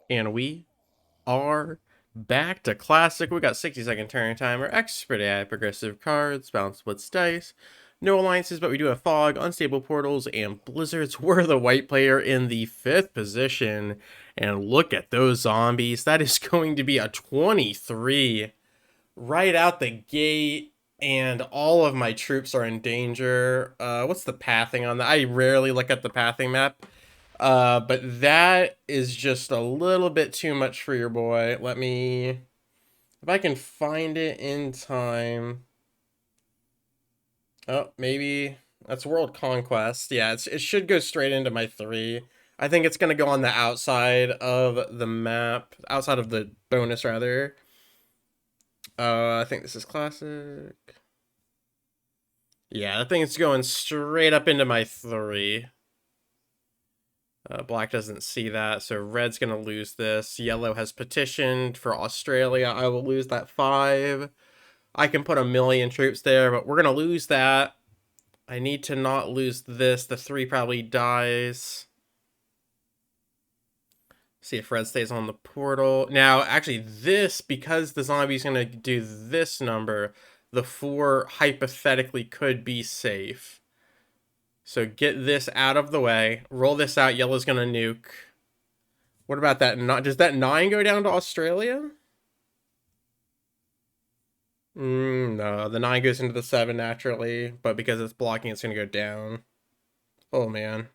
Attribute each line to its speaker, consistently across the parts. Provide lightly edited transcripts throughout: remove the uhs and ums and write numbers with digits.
Speaker 1: And we are back to classic. We got 60-second turn timer, expert AI, progressive cards, balanced blitz dice, no alliances, but we do have fog, unstable portals, and blizzards. We're the white player in the 5th position. And look at those zombies. That is going to be a 23 right out the gate. And all of my troops are in danger. What's the pathing on that? I rarely look at the pathing map. But that is just a little bit too much for your boy. Let me, if I can find it in time. Oh, maybe that's World Conquest. Yeah, it should go straight into my 3. I think it's going to go on the outside of the map, outside of the bonus, rather. I think this is classic. Yeah, I think it's going straight up into my 3. Black doesn't see that, so red's going to lose this. Yellow has petitioned for Australia. I will lose that 5. I can put a million troops there, but we're going to lose that. I need to not lose this. The 3 probably dies. See if red stays on the portal. Now, actually, this, because the zombie's going to do this number, the 4 hypothetically could be safe. So get this out of the way. Roll this out. Yellow's going to nuke. What about that? Does that 9 go down to Australia? No, the 9 goes into the 7 naturally, but because it's blocking, it's going to go down. Oh, man.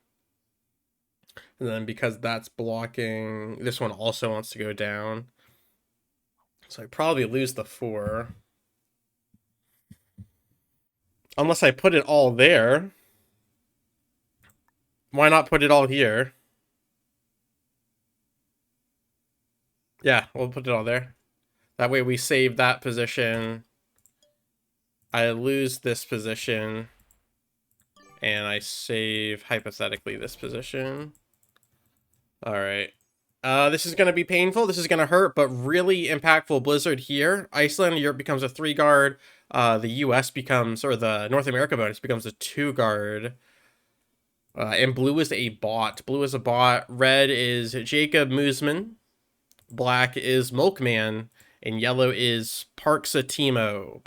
Speaker 1: And then because that's blocking, this one also wants to go down. So I probably lose the 4. Unless I put it all there. Why not put it all here? Yeah, we'll put it all there. That way we save that position. I lose this position. And I save, hypothetically, this position. Alright. This is going to be painful. This is going to hurt, but really impactful blizzard here. Iceland, Europe becomes a 3 guard. The US becomes, or the North America bonus becomes a 2 guard. And blue is a bot. Blue is a bot. Red is Jacob Moosman. Black is Milkman. And yellow is Parksotimo.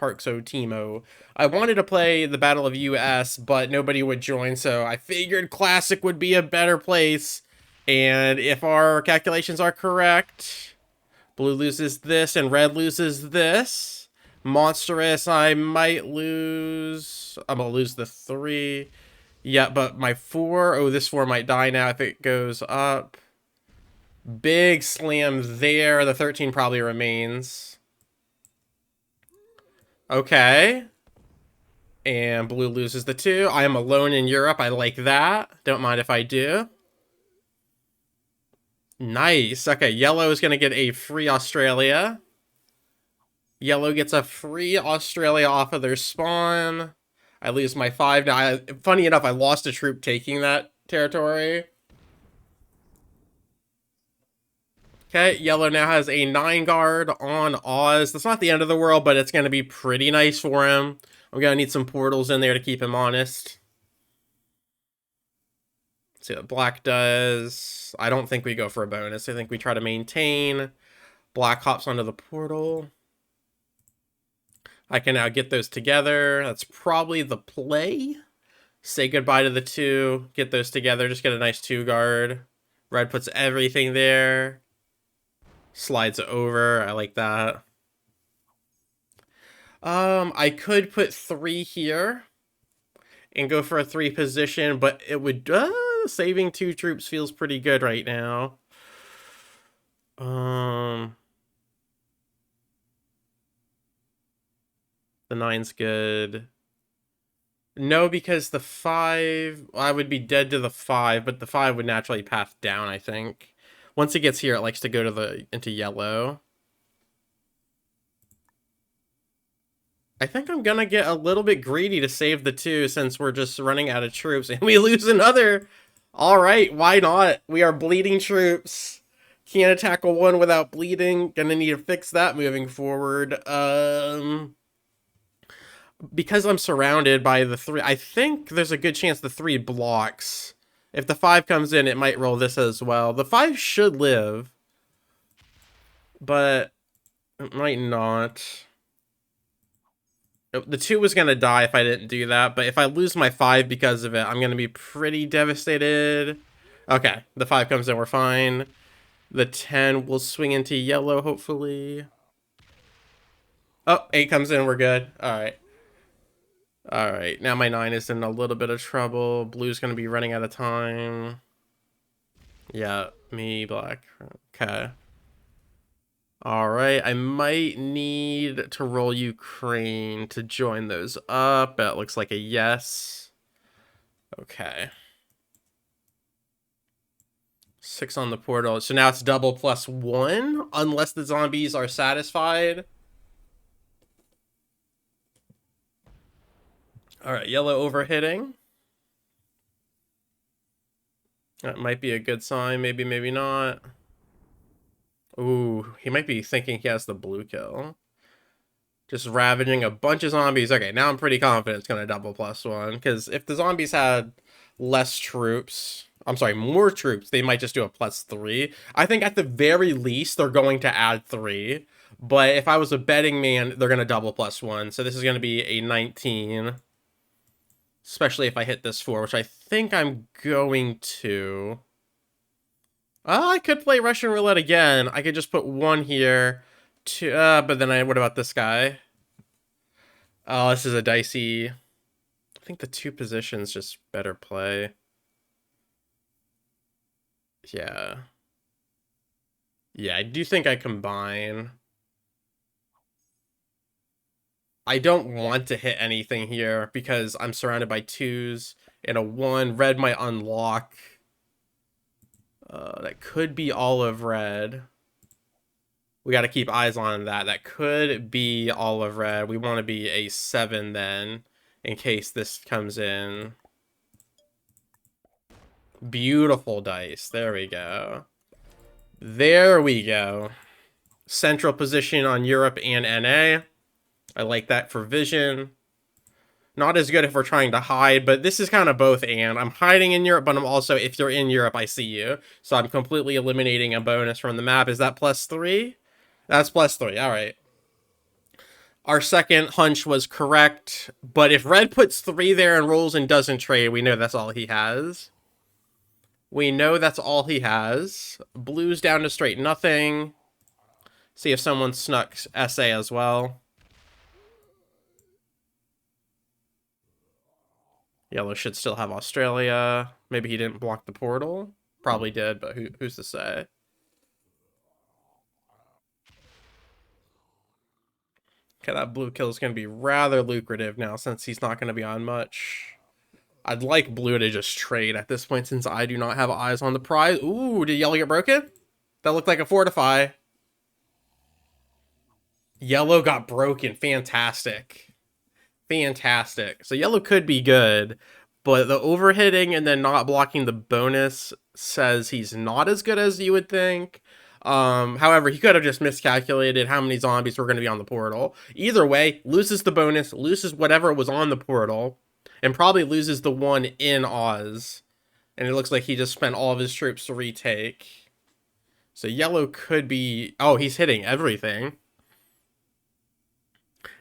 Speaker 1: I wanted to play the Battle of US, but nobody would join, so I figured Classic would be a better place. And if our calculations are correct, blue loses this and red loses this. Monstrous, I might lose. I'm going to lose the 3. Yeah, but my 4, oh, this 4 might die now if it goes up. Big slam there. The 13 probably remains. Okay. And blue loses the 2. I am alone in Europe. I like that. Don't mind if I do. Nice. Okay, yellow is going to get a free Australia. Yellow gets a free Australia off of their spawn. I lose my 5. Now, funny enough, I lost a troop taking that territory. Okay, yellow now has a 9 guard on Oz. That's not the end of the world, but it's going to be pretty nice for him. I'm going to need some portals in there to keep him honest. Let's see what black does. I don't think we go for a bonus. I think we try to maintain. Black hops onto the portal. I can now get those together. That's probably the play. Say goodbye to the 2. Get those together. Just get a nice 2 guard. Red puts everything there. Slides over. I like that. I could put 3 here and go for a 3 position, but it would saving 2 troops feels pretty good right now. The 9's good. No, because the 5, I would be dead to the 5, but the 5 would naturally path down, I think. Once it gets here, it likes to go to into yellow. I think I'm gonna get a little bit greedy to save the 2 since we're just running out of troops and we lose another. All right, why not? We are bleeding troops. Can't attack a 1 without bleeding. Gonna need to fix that moving forward. Because I'm surrounded by the 3, I think there's a good chance the 3 blocks. If the 5 comes in, it might roll this as well. The 5 should live. but it might not. The 2 was going to die if I didn't do that, but if I lose my 5 because of it, I'm going to be pretty devastated. Okay, the 5 comes in, we're fine. The 10 will swing into yellow, hopefully. Oh, 8 comes in, we're good. Alright. Alright, now my 9 is in a little bit of trouble. Blue's going to be running out of time. Yeah, me, black. Okay. Alright, I might need to roll Ukraine to join those up. That looks like a yes. Okay. 6 on the portal. So now it's double +1, unless the zombies are satisfied. Alright, yellow overhitting. That might be a good sign. Maybe, maybe not. Ooh, he might be thinking he has the blue kill. Just ravaging a bunch of zombies. Okay, now I'm pretty confident it's going to double +1. Because if the zombies had less troops... I'm sorry, more troops, they might just do a +3. I think at the very least, they're going to add 3. But if I was a betting man, they're going to double +1. So this is going to be a 19. Especially if I hit this 4, which I think I'm going to... I could play Russian roulette again. I could just put 1 here. But then what about this guy? Oh, this is a dicey... I think the 2 positions just better play. Yeah. Yeah, I do think I combine. I don't want to hit anything here because I'm surrounded by 2s and a 1. Red might unlock. That could be olive red. We got to keep eyes on that. That could be olive red. We want to be a 7 then, in case this comes in. Beautiful dice. There we go. There we go. Central position on Europe and NA. I like that for vision. Not as good if we're trying to hide, but this is kind of both and. I'm hiding in Europe, but I'm also, if you're in Europe, I see you. So I'm completely eliminating a bonus from the map. Is that +3? That's +3. All right. Our second hunch was correct, but if red puts 3 there and rolls and doesn't trade, we know that's all he has. We know that's all he has. Blue's down to straight nothing. See if someone snuck SA as well. Yellow should still have Australia. Maybe he didn't block the portal. Probably did, but who's to say? Okay, that blue kill is going to be rather lucrative now since he's not going to be on much. I'd like blue to just trade at this point since I do not have eyes on the prize. Ooh, did yellow get broken? That looked like a fortify. Yellow got broken. Fantastic. Fantastic. So yellow could be good, but the overhitting and then not blocking the bonus says he's not as good as you would think. However, he could have just miscalculated how many zombies were going to be on the portal. Either way, loses the bonus, loses whatever was on the portal, and probably loses the 1 in Oz. And it looks like he just spent all of his troops to retake. So yellow could be... Oh, he's hitting everything.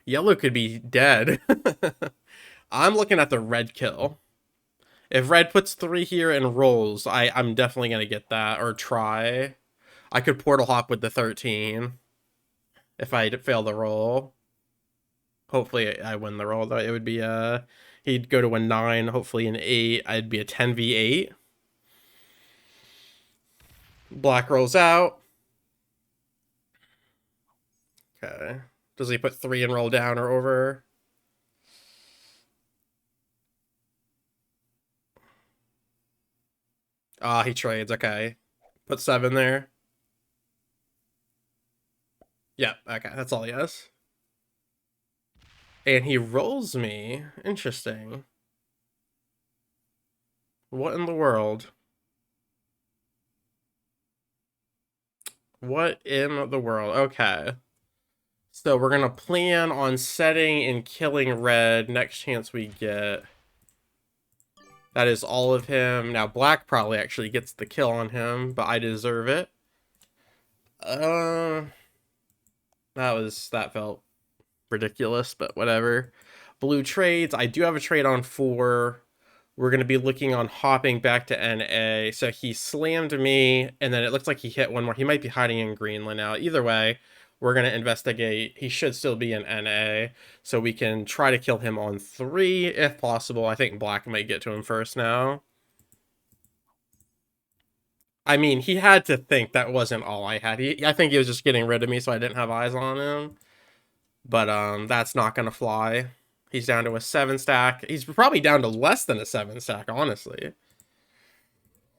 Speaker 1: Yellow could be dead. I'm looking at the red kill. If red puts 3 here and rolls, I'm definitely going to get that, or try. I could portal hop with the 13 if I fail the roll. Hopefully I win the roll, though. It would be he'd go to a 9, hopefully an 8. I'd be a 10v8. Black rolls out. Okay. Does he put 3 and roll down or over? Ah, he trades. Okay. Put 7 there. Yep. Okay. That's all he has. And he rolls me. Interesting. What in the world? What in the world? Okay. So we're going to plan on setting and killing red next chance we get. That is all of him. Now black probably actually gets the kill on him, but I deserve it. That felt ridiculous, but whatever. Blue trades. I do have a trade on 4. We're going to be looking on hopping back to NA. So he slammed me, and then it looks like he hit one more. He might be hiding in Greenland now. Either way, we're going to investigate. He should still be in NA, so we can try to kill him on 3 if possible. I think Black might get to him first now. I mean, he had to think that wasn't all I had. I think he was just getting rid of me so I didn't have eyes on him. But that's not going to fly. He's down to a 7 stack. He's probably down to less than a 7 stack, honestly.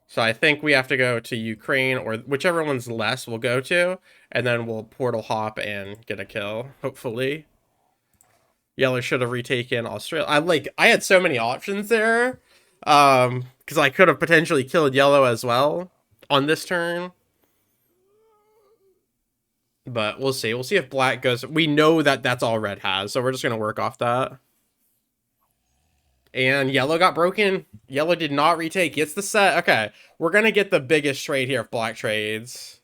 Speaker 1: So I think we have to go to Ukraine, or whichever one's less we'll go to, and then we'll portal hop and get a kill, hopefully. Yellow should have retaken Australia. I had so many options there, because I could have potentially killed yellow as well on this turn. But we'll see. We'll see if black goes. We know that that's all red has, so we're just going to work off that. And yellow got broken. Yellow did not retake. It's the set. Okay, we're going to get the biggest trade here if black trades.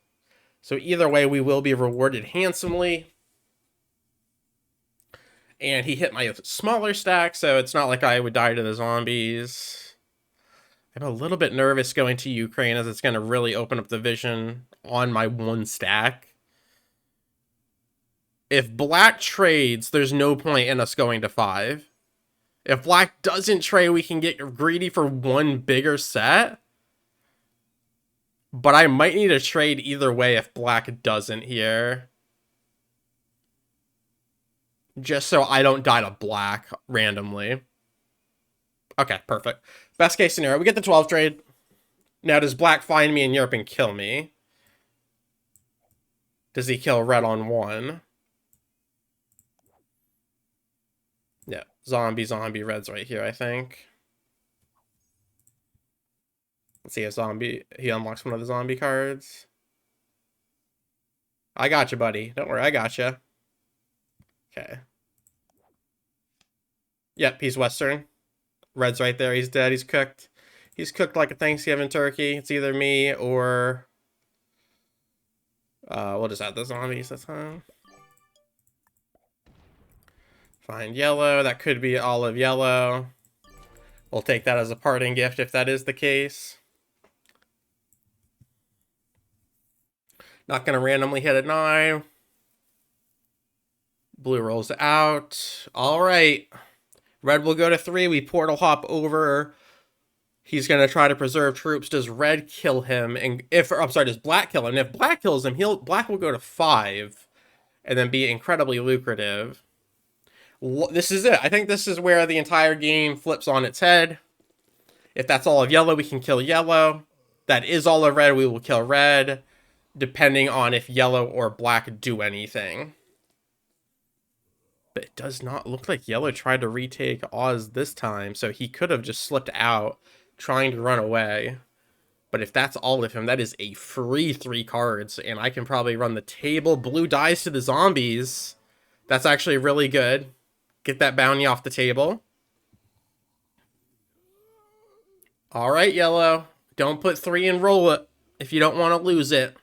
Speaker 1: So either way, we will be rewarded handsomely. And he hit my smaller stack, so it's not like I would die to the zombies. I'm a little bit nervous going to Ukraine, as it's going to really open up the vision on my 1 stack. If black trades, there's no point in us going to 5. If black doesn't trade, we can get greedy for 1 bigger set. But I might need a trade either way if black doesn't here. Just so I don't die to black randomly. Okay, perfect. Best case scenario, we get the 12 trade. Now, does black find me in Europe and kill me? Does he kill red on 1? Yeah, zombie, red's right here, I think. Let's see, he unlocks one of the zombie cards. I got you, buddy. Don't worry, I got you. Okay. Yep, he's Western. Red's right there. He's dead. He's cooked. He's cooked like a Thanksgiving turkey. It's either me or... we'll just add the zombies this time. Find yellow. That could be olive yellow. We'll take that as a parting gift if that is the case. Not going to randomly hit a 9. Blue rolls out. All right. Red will go to 3. We portal hop over. He's going to try to preserve troops. Does red kill him? And does black kill him? And if black kills him, black will go to 5 and then be incredibly lucrative. This is it. I think this is where the entire game flips on its head. If that's all of yellow, we can kill yellow. That is all of red, we will kill red, depending on if yellow or black do anything. But it does not look like yellow tried to retake Oz this time, so he could have just slipped out, trying to run away. But if that's all of him, that is a free 3 cards, and I can probably run the table. Blue dies to the zombies. That's actually really good. Get that bounty off the table. All right, yellow. Don't put 3 and roll it if you don't want to lose it.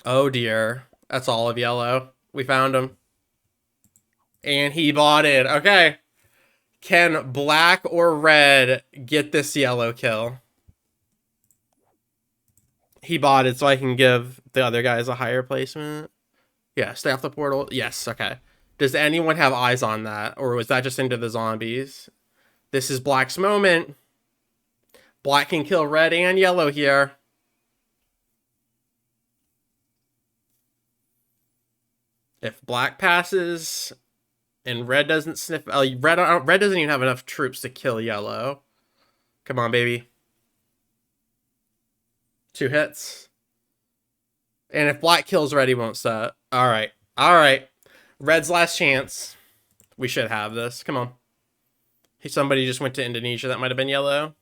Speaker 1: Oh, dear. That's all of yellow. We found him. And he bought it. Okay. Can black or red get this yellow kill? He bought it so I can give the other guys a higher placement. Yeah, stay off the portal. Yes, okay. Does anyone have eyes on that? Or was that just into the zombies? This is black's moment. Black can kill red and yellow here. If black passes and red doesn't sniff... red doesn't even have enough troops to kill yellow. Come on, baby. 2 hits. And if black kills red, he won't set. Alright. Alright. Red's last chance. We should have this. Come on. Somebody just went to Indonesia. That might have been yellow.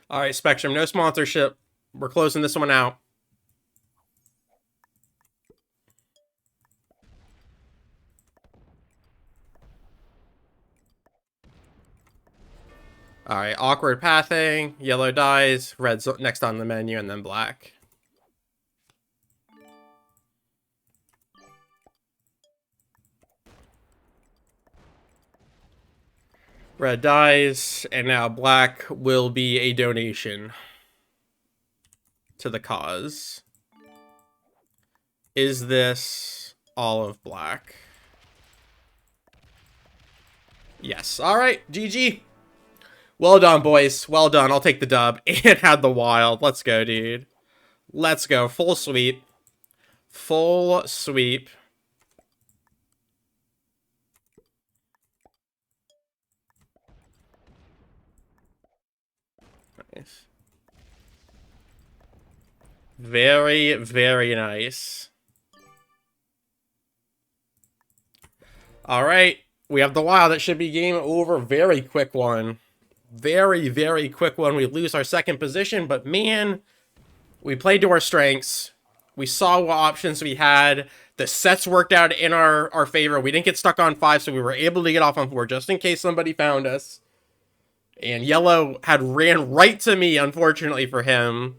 Speaker 1: Alright, Spectrum. No sponsorship. We're closing this one out. Alright, awkward pathing. Yellow dies. Red's next on the menu, and then black. Red dies, and now black will be a donation to the cause. Is this all of black? Yes. Alright, GG. Well done, boys. Well done. I'll take the dub. And had the wild. Let's go, dude. Let's go. Full sweep. Full sweep. Nice. Very, very nice. Alright. We have the wild. It should be game over. Very quick one. Very, very quick one. We lose our second position, but man, we played to our strengths. We saw what options we had. The sets worked out in our favor. We didn't get stuck on 5, so we were able to get off on 4 just in case somebody found us. And yellow had ran right to me, unfortunately for him.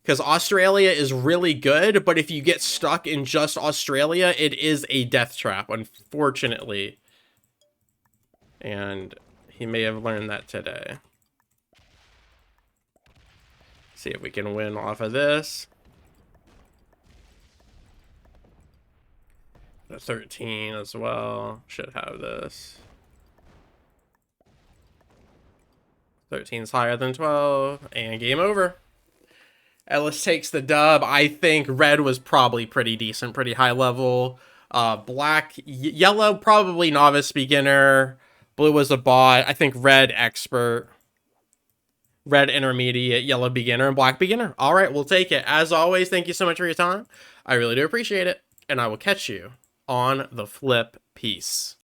Speaker 1: Because Australia is really good, but if you get stuck in just Australia, it is a death trap, unfortunately. And he may have learned that today. See if we can win off of this. The 13 as well. Should have this. 13's higher than 12. And game over. Ellis takes the dub. I think red was probably pretty decent, pretty high level. Black, yellow, probably novice beginner. Blue was a bot. I think red expert. Red intermediate, yellow beginner, and black beginner. All right, we'll take it. As always, thank you so much for your time. I really do appreciate it. And I will catch you on the flip. Peace.